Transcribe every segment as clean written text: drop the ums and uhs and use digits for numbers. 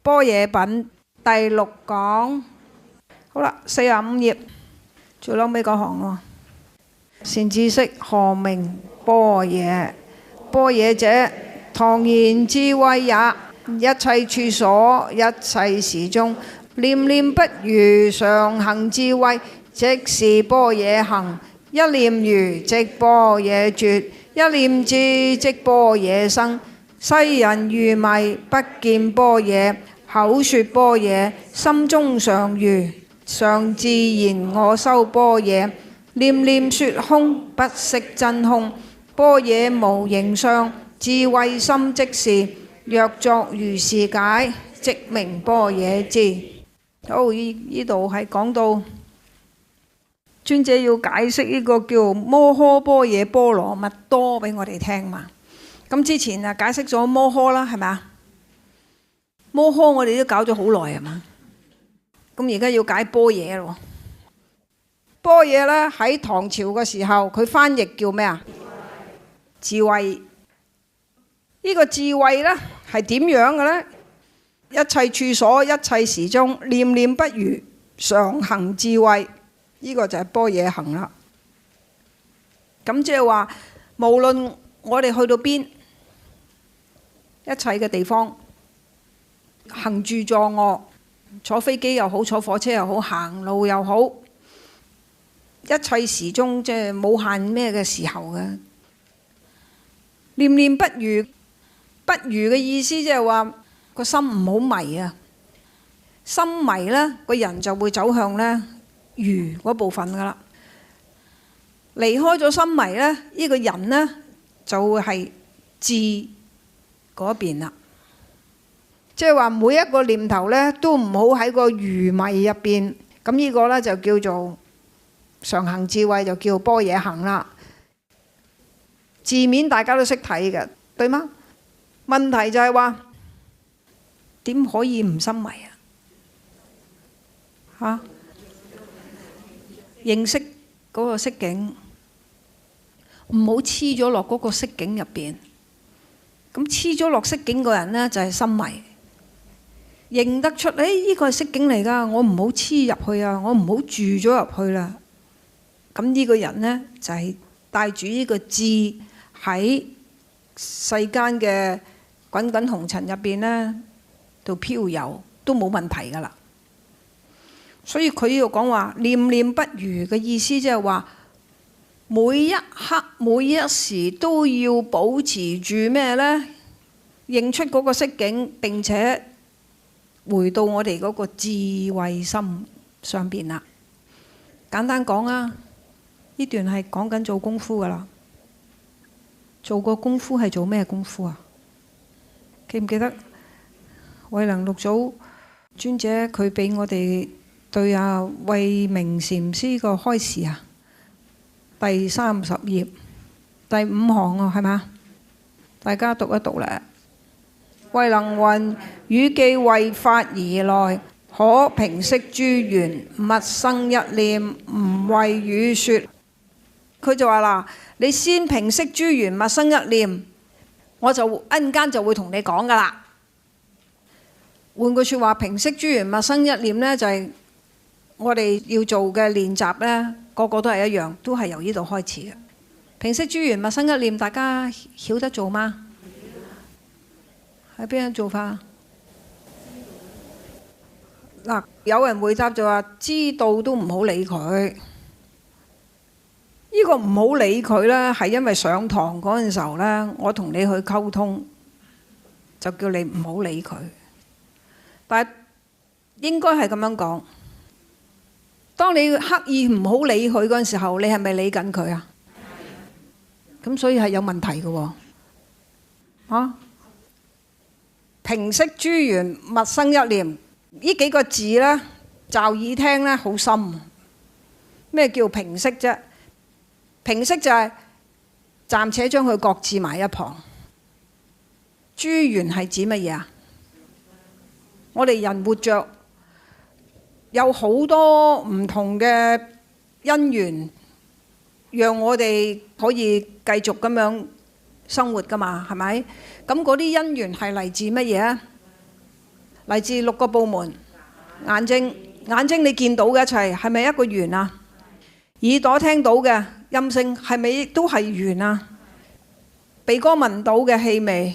般若品第6講。好啦，45頁最後尾嗰行喎。善知識，何名般若？般若者，唐言智慧也。一切處所，一切時中，念念不渝，常行智慧，即是般若行。一念愚，即般若絕；一念智，即般若生。世人愚迷，不見般若，口說般若，心中常愚。常自言我修般若，念念說空，不識真空。般若無形相，智慧心即是。若作如是解，即名般若智。好，呢度係講到尊者要解釋呢個叫摩訶般若波羅蜜多俾我哋聽嘛。咁之前啊解釋咗摩訶啦，係咪啊？摩訶我哋都搞咗好耐係嘛。咁而家要解般若咯。般若咧喺唐朝嘅時候，佢翻譯叫咩啊？智慧。呢個智慧咧係點樣嘅咧？一切處所，一切時中，念念不渝，常行智慧。呢個就係般若行啦。咁即係話，無論我哋去到邊，一切嘅地方，行住坐臥，坐飛機又好，坐火車又好，行路又好，一切時中即係冇限咩嘅時候嘅。念念不渝，不渝嘅意思即係話個心唔好迷啊。心迷呢，個人就會走向呢愚嗰部分噶啦。離開咗心迷呢，呢個人呢就會係智嗰邊啦。即係話每一個念頭呢都唔好喺個愚迷入邊。咁呢個呢就叫做常行智慧，就叫般若行啦。字面大家都識睇嘅，對嗎？問題就係話點可以唔心迷啊？認識嗰個色境，唔好黐咗落嗰個色境入邊。咁黐咗落色境個人呢，就係心迷。認得出，呢個係色境嚟㗎，我唔好黐入去啊，我唔好住咗入去啦。咁呢個人呢，就係帶住呢個智喺世間嘅滾滾紅塵入邊呢度飄遊，都冇問題㗎啦。所以佢要講話念念不渝嘅意思，即係話每一刻每一時都要保持住咩呢？認出嗰個色境，並且回到我哋嗰個智慧心上邊啦。簡單講啊，呢段係講緊做功夫㗎啦。做個功夫係做咩功夫啊？記唔記得慧能六祖尊者佢俾我哋對慧明禪師個開示啊？第30頁第5行啊，係嘛？大家讀一讀咧。慧能云：汝既為法而來，可平息諸緣，勿生一念，吾為汝說。佢就話啦，你先平息諸緣，勿生一念，我就一陣間就會同你講噶啦。換句説話，平息諸緣，勿生一念呢，就係我哋要做嘅練習呢，個個都係一樣，都係由呢度開始嘅。平息諸緣，勿生一念，大家曉得做嗎？係邊樣做法？嗱，有人回答就話知道都唔好理佢。呢個唔好理佢呢，係因為上堂嗰陣時候呢，我同你去溝通，就叫你唔好理佢。但係應該係咁樣講。當你刻意唔好理佢嗰陣時候，你係咪理緊佢啊？咁所以係有問題嘅喎。啊？平息諸緣，勿生一念，呢幾個字呢，驟耳聽呢好深。咩叫平息啫？平息就係暫且將佢擱置埋一旁。諸緣係指乜嘢啊？我哋人活着有好多唔同嘅因緣，讓我哋可以繼續咁樣生活噶嘛，係咪？咁嗰啲因緣係嚟自乜嘢啊？嚟自6個部門。眼睛，眼睛你見到嘅一切係咪一個緣啊？耳朵聽到嘅音聲係咪亦都係緣啊？鼻哥聞到嘅氣味，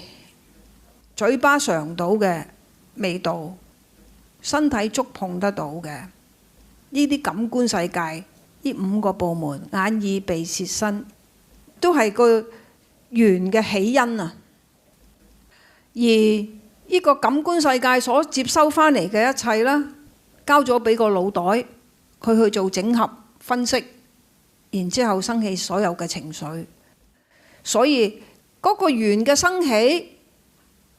嘴巴嘗到嘅味道，身體觸碰得到嘅呢啲感官世界，呢5個部門眼耳鼻舌身都係個緣嘅起因啊。而呢個感官世界所接收翻嚟嘅一切啦，交咗俾個腦袋，佢去做整合分析，然之後生起所有嘅情緒。所以嗰個緣嘅生起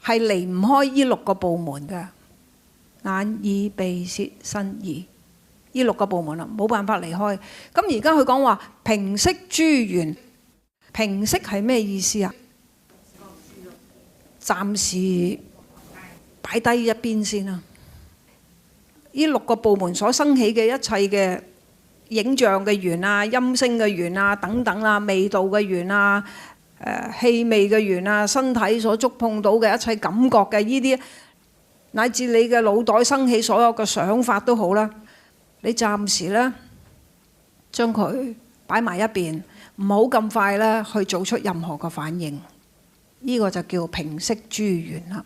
係離唔開呢6個部門嘅，眼耳鼻舌身意呢6個部門啦，冇辦法離開。咁而家佢講話平息諸緣，平息係咩意思啊？暫時擺低一邊先啦。呢6個部門所生起嘅一切嘅影像嘅緣啊、音聲嘅緣啊等等啊、味道嘅緣啊、氣味嘅緣啊、身體所觸碰到嘅一切感覺嘅呢啲，乃至你嘅腦袋生起所有嘅想法都好啦，你暫時咧將佢擺埋一邊，唔好咁快咧去做出任何嘅反應。呢個就叫平息諸緣啦，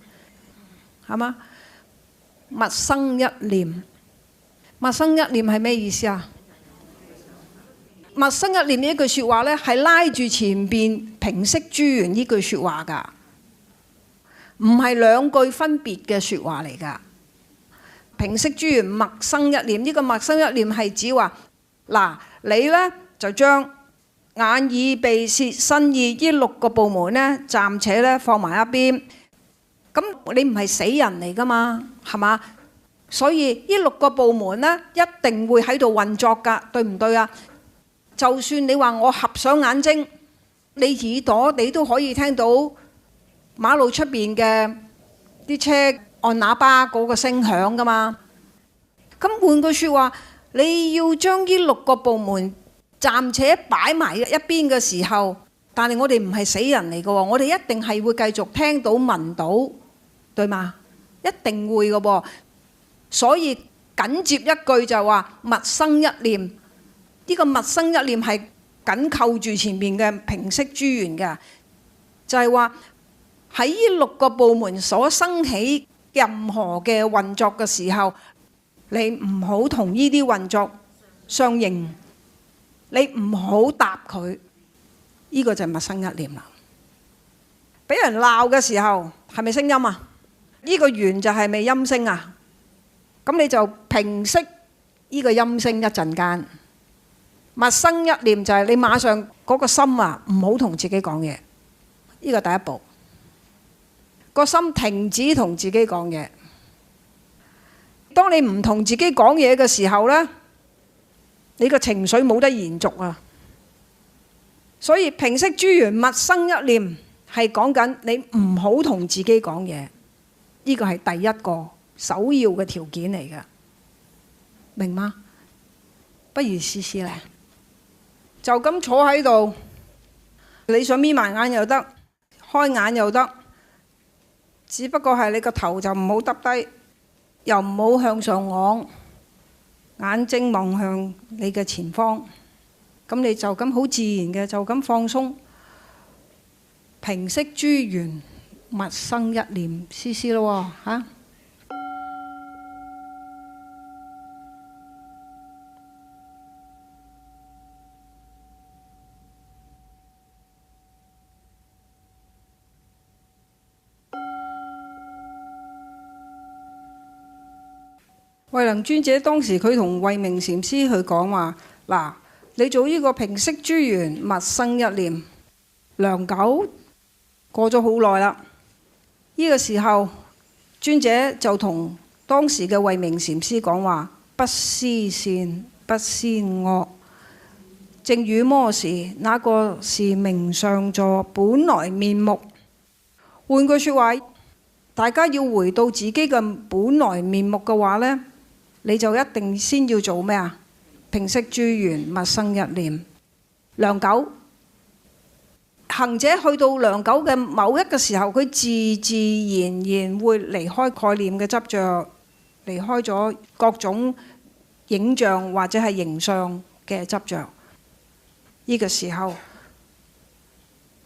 係嘛？勿生一念，勿生一念係咩意思啊？勿生一念呢一句説話咧，係拉住前邊平息諸緣呢句説話㗎，唔係2句分別嘅説話嚟㗎。平息諸緣，勿生一念，呢個勿生一念係指話嗱，你咧就將眼耳鼻舌身意呢6個部門咧，暫且咧放埋一邊。咁你唔係死人嚟噶嘛，係嘛？所以呢6個部門咧，一定會喺度運作噶，對唔對啊？就算你話我合上眼睛，你耳朵你都可以聽到馬路出邊嘅啲車按喇叭嗰個聲響噶嘛。咁換句説話，你要將呢6個部門暫且擺埋一邊嘅時候，但係我哋唔係死人嚟嘅喎，我哋一定係會繼續聽到聞到，對嗎？一定會嘅喎。所以緊接一句就話勿生一念，呢個勿生一念係緊扣住前面嘅平息諸緣嘅，就係話喺呢6個部門所生起任何嘅運作嘅時候，你唔好同呢啲運作相應。你唔好答佢，呢個就係勿生一念啦。俾人鬧嘅時候係咪聲音啊？呢個緣就係咪音聲啊？咁你就平息呢個音聲一陣間。勿生一念就係你馬上嗰個心啊，唔好同自己講嘢。呢個第一步，個心停止同自己講嘢。當你唔同自己講嘢嘅時候呢，你個情緒冇得延續啊！所以平息諸緣，勿生一念係講緊你唔好同自己講嘢，呢個係第一個首要嘅條件嚟嘅，明嗎？不如試試咧，就咁坐喺度，你想眯埋眼又得，開眼又得，只不過係你個頭就唔好耷低，又唔好向上昂。眼睛望向你嘅前方，咁你就咁好自然嘅就咁放鬆，平息諸緣，勿生一念，試試咯嚇。慧能尊者當時佢同慧明禪師去講話，嗱，你做呢個平息諸緣，勿生一念。良久，過咗好耐啦。呢個時候，尊者就同當時嘅慧明禪師講話：不思善，不思惡。正與麼時，那個是明上座本來面目。換句説話，大家要回到自己嘅本來面目嘅話呢，你就一定先要做咩啊？平息諸緣，勿生一念。良久，行者去到良久嘅某一個時候，佢自自然然會離開概念嘅執着，離開咗各種影像或者係形象嘅執着。呢個時候，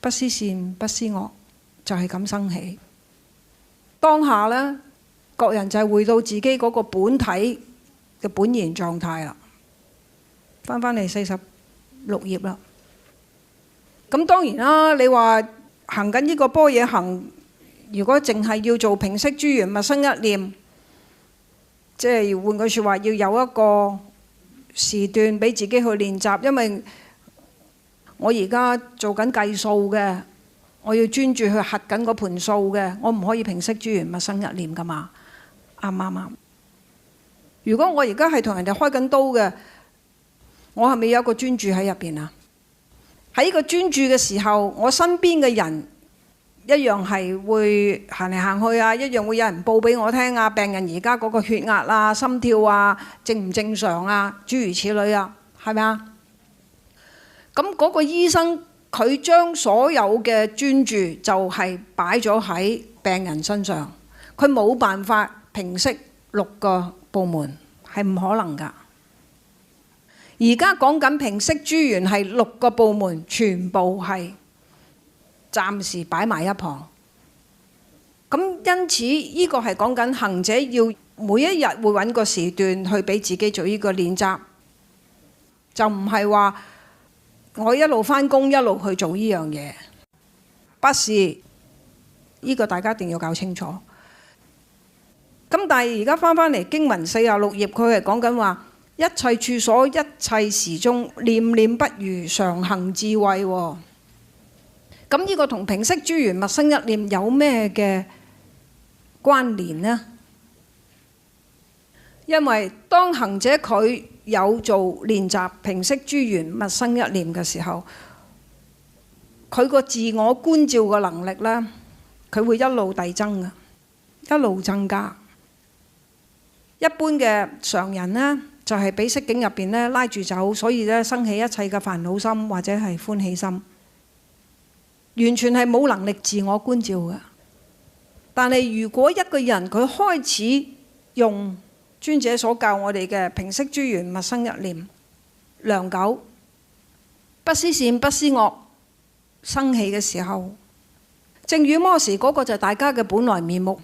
不思善，不思惡，就係咁生起。當下呢，各人就係回到自己嗰個本體嘅本然狀態啦。翻嚟46頁啦。咁當然啦，你話行緊呢個般若行，如果淨係要做平息諸緣，勿生一念，即係換句説話，要有一個時段俾自己去練習，因為我而家做緊計數嘅，我要專注去核緊嗰盤數嘅，我唔可以平息諸緣，勿生一念噶嘛，啱唔啱？如果我而家係同人哋開緊刀嘅，我係咪有一個專注喺入邊啊？喺呢個專注嘅時候，我身邊嘅人一樣係會行嚟行去啊，一樣會有人報俾我聽啊，病人而家嗰個血壓啊、心跳啊正唔正常啊，諸如此類啊，係咪啊？咁嗰個醫生佢將所有嘅專注就係擺咗喺病人身上，佢冇辦法平息6個部門，係唔可能㗎。而家講緊平息諸緣係6個部門，全部係暫時擺埋一旁。咁因此呢個係講緊行者要每一日會揾個時段去俾自己做呢個練習，就唔係話我一路返工一路去做呢樣嘢，不是。呢個大家一定要搞清楚。咁但係而家返嚟經文46頁，佢係講緊話一切處所、一切時中，念念不渝，常行智慧。咁呢個同平息諸緣，勿生一念有咩嘅關聯呢？因為當行者佢有做練習平息諸緣，勿生一念嘅時候，佢個自我觀照嘅能力呢，佢會一路遞增嘅，一路增加。一般嘅常人呢，就係俾色境入邊咧拉住走，所以咧生起一切嘅煩惱心或者係歡喜心，完全係冇能力自我觀照嘅。但係如果一個人佢開始用尊者所教我哋嘅平息諸緣，勿生一念，良久，不思善，不思惡生起嘅時候，正與摩時嗰個就係大家嘅本來面目。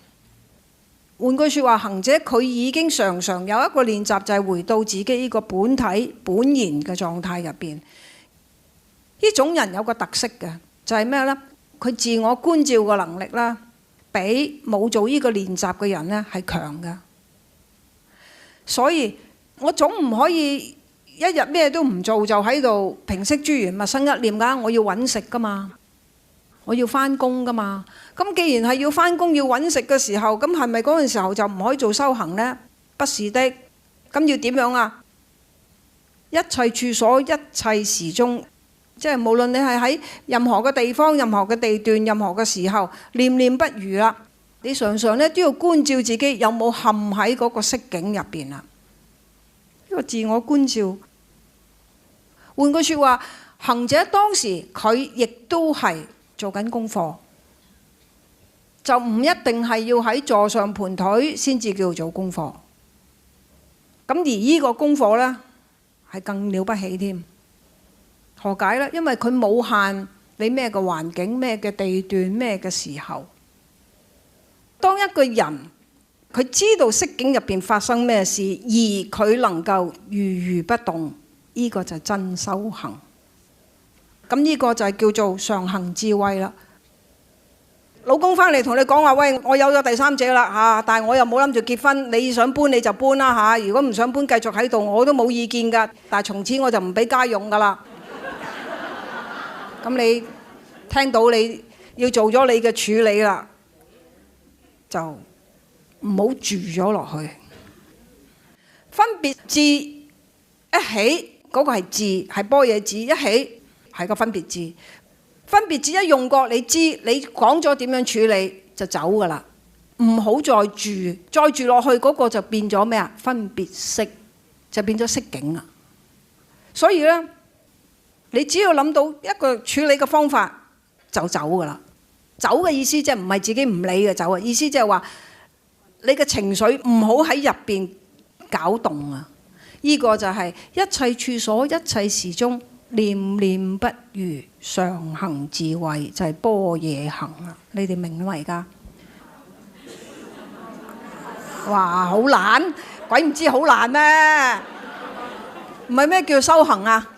換句説話，行者佢已經常常有一個練習，就係回到自己呢個本體本然嘅狀態入邊。呢種人有個特色嘅，就係咩呢？佢自我觀照嘅能力啦，比冇做呢個練習嘅人呢係強嘅。所以我總唔可以一日咩都唔做就喺度平息諸緣，勿生一念㗎。我要揾食㗎嘛，我要返工㗎嘛。咁既然係要返工要揾食嘅時候，咁係咪嗰陣時候就唔可以做修行呢？不是的。咁要點樣啊？一切處所、一切時中，即係無論你係喺任何嘅地方、任何嘅地段、任何嘅時候，念念不渝啦。你常常咧都要觀照自己有冇陷喺嗰個色境入邊啊。呢個自我觀照。換句説話，行者當時佢亦都係做緊功課，就唔一定係要喺座上盤腿先至叫做功課。咁而呢個功課呢，係更了不起添。何解呢？因為佢冇限你咩嘅環境、咩嘅地段、咩嘅時候。當一個人佢知道色境入邊發生咩事，而佢能夠如如不動，呢個就真修行。咁呢個就係叫做常行智慧啦。老公返嚟同你講話，喂，我有咗第三者啦嚇，但係我又冇諗住結婚，你想搬你就搬啦嚇，如果唔想搬繼續喺度，我都冇意見㗎。但係從此我就唔俾家用㗎啦。咁你聽到你要做咗你嘅處理啦，就唔好住咗落去。分別智一起，嗰個係智，係般若智，一起係個分別智。分別智一用過，你知你講咗點樣處理就走㗎啦，唔好再住，再住落去嗰個就變咗咩啊？分別識，就變咗色境啊。所以呢，你只要諗到一個處理嘅方法，就走㗎啦。走嘅意思即係唔係自己唔理嘅走啊，意思即係話你嘅情緒唔好喺入邊搞動啊！呢個就係一切處所、一切時中，念念不如，常行智慧，就係般若行啊！你哋明嘛而家？哇，好難，鬼唔知好難咩？唔係咩叫修行啊？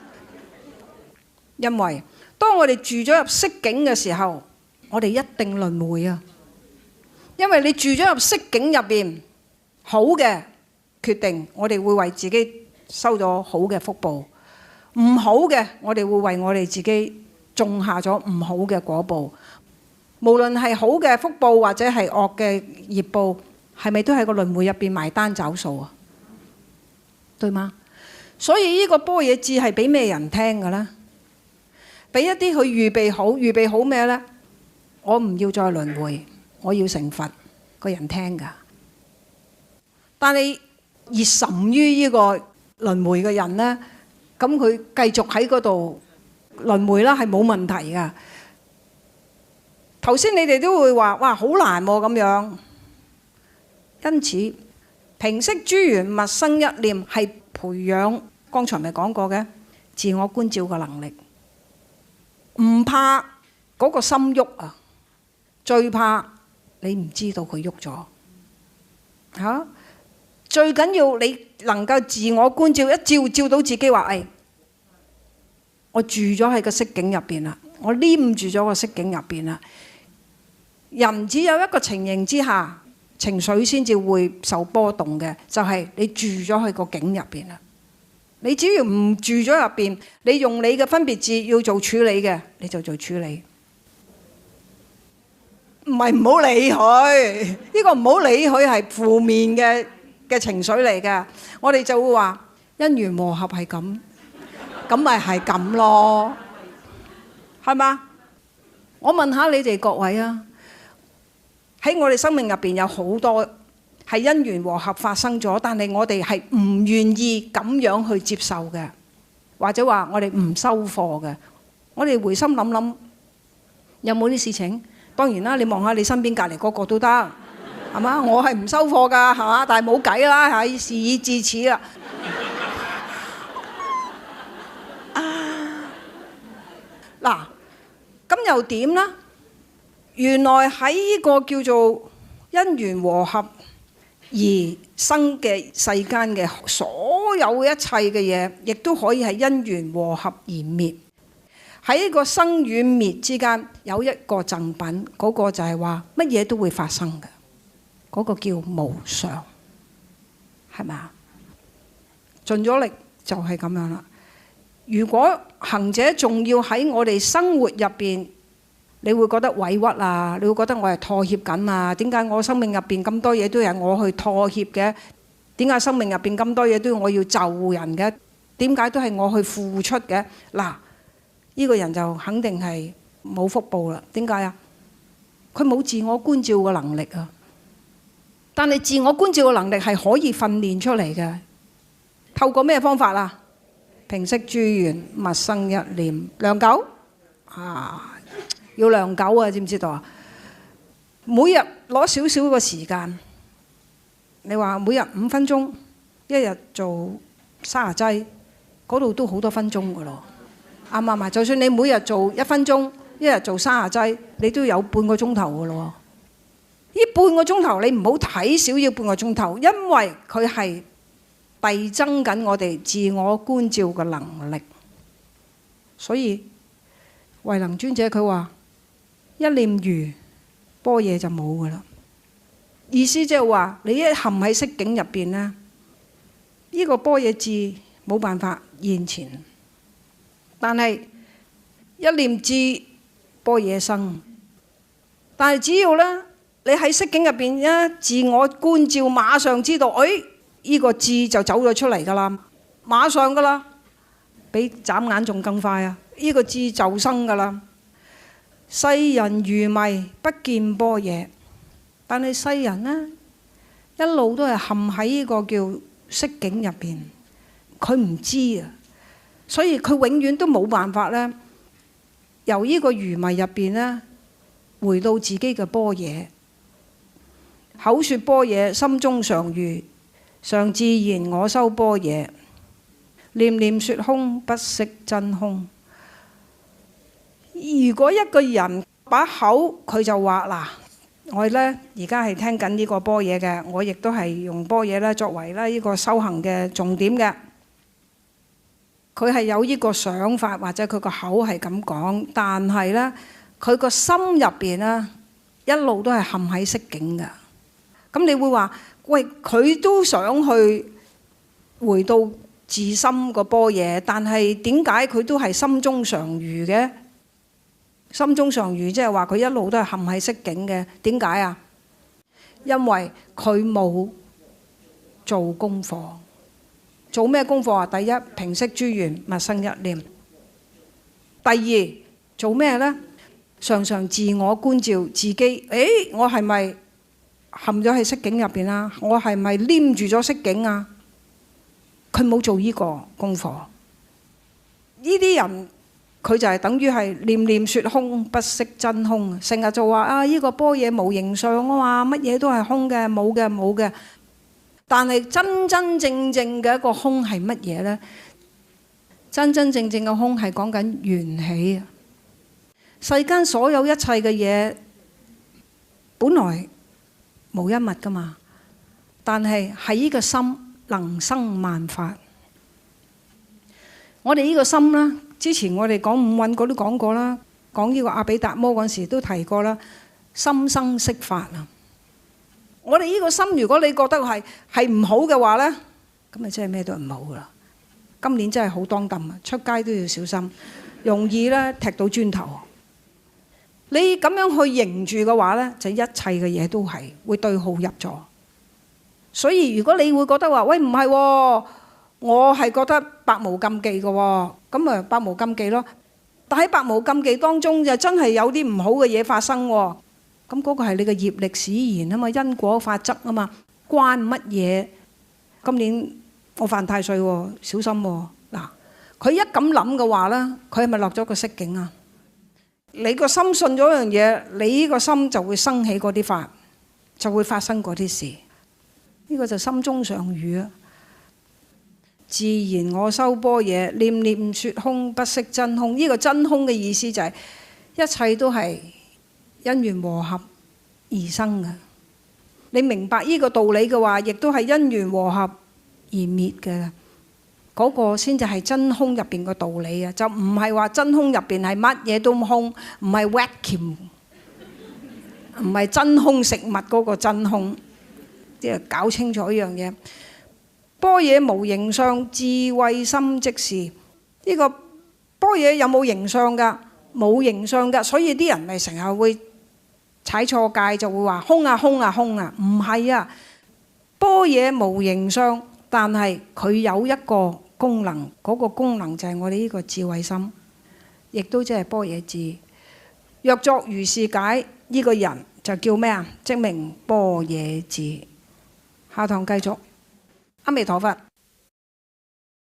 因為當我哋住咗入色境嘅時候，我哋一定輪迴啊！因為你住咗入色境入邊，好嘅決定，我哋會為自己收咗好嘅福報；唔好嘅，我哋會為我哋自己種下咗唔好嘅果報。無論係好嘅福報或者係惡嘅業報，係咪都喺個輪迴入邊埋單找數啊？對嗎？所以呢個般若智係俾咩人聽嘅呢？俾一啲佢預備好咩呢？我唔要再輪迴，我要成佛個人聽㗎。但係熱忱於呢個輪迴嘅人呢，咁佢繼續喺嗰度輪迴啦，係冇問題㗎。頭先你哋都會話哇，好難喎咁樣。因此平息諸緣勿生一念，係培養剛才咪講過嘅自我觀照嘅能力。唔怕嗰個心喐啊，最怕你唔知道佢喐咗嚇。最緊要你能夠自我觀照，一照到自己話，我住咗喺個色境入邊啦，我黏住咗個色境入邊啦。人只有一個情形之下，情緒先至會受波動嘅，就係你住咗喺個境入邊啦。你只要唔住咗入邊，你用你嘅分別智要做處理嘅，你就做處理。唔係唔好理佢，呢個唔好理佢係負面嘅情緒嚟嘅。我哋就會話因緣和合係咁，咁咪係咁咯，係嘛？我問下你哋各位啊，喺我哋生命入邊有好多係因緣和合發生咗，但係我哋係唔願意咁樣去接受嘅，或者話我哋唔收貨嘅。我哋回心諗諗，有冇啲事情？當然啦，你望下你身邊隔離嗰個都得，係嘛？我係唔收貨㗎，係嘛？但係冇計啦，係事已至此啦。嗱，咁又點呢？原來喺呢個叫做因緣和合而生嘅世間嘅所有一切嘅嘢，亦都可以係因緣和合而滅。喺呢個生與滅之間有一個贈品，嗰個就係話乜嘢都會發生嘅，嗰個叫無常，係咪啊？盡咗力就係咁樣啦。如果行者仲要喺我哋生活入邊，你會覺得委屈啊，你會覺得我係妥協緊啊？點解我生命入邊咁多嘢都係我去妥協嘅？點解生命入邊咁多嘢都要我要就人嘅？點解都係我去付出嘅？嗱，呢個人就肯定係冇福報啦。點解啊？佢冇自我觀照嘅能力啊。但係自我觀照嘅能力係可以訓練出嚟嘅。透過咩方法啊？平息諸緣勿生一念，量久啊！要量久啊，知唔知道啊？每日攞少少個時間，你話每日5分鐘，一日做30劑，嗰度都好多分鐘噶咯，啱唔啱啊？就算你每日做1分鐘，一日做30劑，你都有半個鐘頭噶咯。呢半個鐘頭你唔好睇少要半個鐘頭，因為佢係遞增緊我哋自我觀照嘅能力。所以慧能尊者佢話一念愚，般若就冇噶啦。意思即係話你一陷喺色境入邊呢，呢個般若智冇辦法現前。但係一念智，般若生。但係只要呢，你喺色境入邊呢，自我觀照，馬上知道，呢個智就走咗出嚟噶啦，馬上噶啦，比眨眼仲更快啊！呢個智就生噶啦。世人愚迷不見般若，但係世人呢，一路都係陷喺呢個叫色境入邊，佢唔知啊，所以佢永遠都冇辦法呢由呢個愚迷入邊呢，回到自己嘅般若，口說般若，心中常如，常自然我修般若，念念說空，不識真空。如果一個人把口佢就話嗱，我呢而家係聽緊呢個般若嘅，我亦都係用般若咧作為咧呢個修行嘅重點嘅。佢係有呢個想法，或者佢個口係咁講，但係呢，佢個心入邊呢，一路都係陷喺色境嘅。咁你會話，喂，佢都想去回到自心個般若，但係點解佢都係心中常如嘅？心中常如即係話佢一路都係陷喺色境嘅。點解啊？因為佢冇做功課。做咩功課啊？第一，平息諸緣，勿生一念。第二，做咩呢？常常自我觀照自己。誒，我係咪陷咗喺色境入邊啊？我係咪黏住咗色境啊？佢冇做呢個功課。呢啲人佢就係等於係念念說空，不識真空。成日就話啊，呢個般若無形相啊嘛，乜嘢都係空嘅，冇嘅，冇嘅。但係真真正正嘅一個空係乜嘢呢？真真正正嘅空係講緊緣起。世間所有一切嘅嘢本來無一物噶嘛，但係喺呢個心能生萬法。我哋呢個心呢，之前我哋講五蘊嗰都講過啦，講呢個阿毗達摩嗰陣時都提過啦，心生色法啊。我哋呢個心，如果你覺得係唔好嘅話呢，咁咪真係咩都唔好噶啦。今年真係好當tâm啊，出街都要小心，容易呢踢到磚頭。你咁樣去凝住嘅話呢，就一切嘅嘢都係會對號入座。所以如果你會覺得話，喂，唔係喎，我係覺得百無禁忌嘅喎，咁啊百無禁忌咯。但喺百無禁忌當中，就真係有啲唔好嘅嘢發生喎。咁嗰個係你嘅業力使然啊嘛，因果法則啊嘛，關乜嘢？今年我犯太歲喎，小心喎。嗱，佢一咁諗嘅話咧，佢係咪落咗個色境啊？你個心信咗樣嘢，你呢個心就會生起嗰啲法，就會發生嗰啲事。呢個就心中常如啊。自然我修般若，念念說空，不識真空。呢個真空嘅意思就係一切都係因緣和合而生嘅。你明白呢個道理嘅話，亦都係因緣和合而滅嘅。嗰個先至係真空入邊個道理啊！就唔係話真空入邊係乜嘢都空，唔係 vacuum， 唔係真空食物嗰個真空。即係搞清楚一樣嘢。般若無形相，智慧心即是。呢個般若有冇形相㗎？冇形相㗎，所以啲人咪成日會踩錯界，就會話空啊空啊空啊。唔係啊，般若無形相，但係佢有一個功能，嗰個功能就係我哋呢個智慧心，亦都即係般若智。若作如是解，呢個人就叫咩啊？即名般若智。下堂繼續。阿彌陀佛。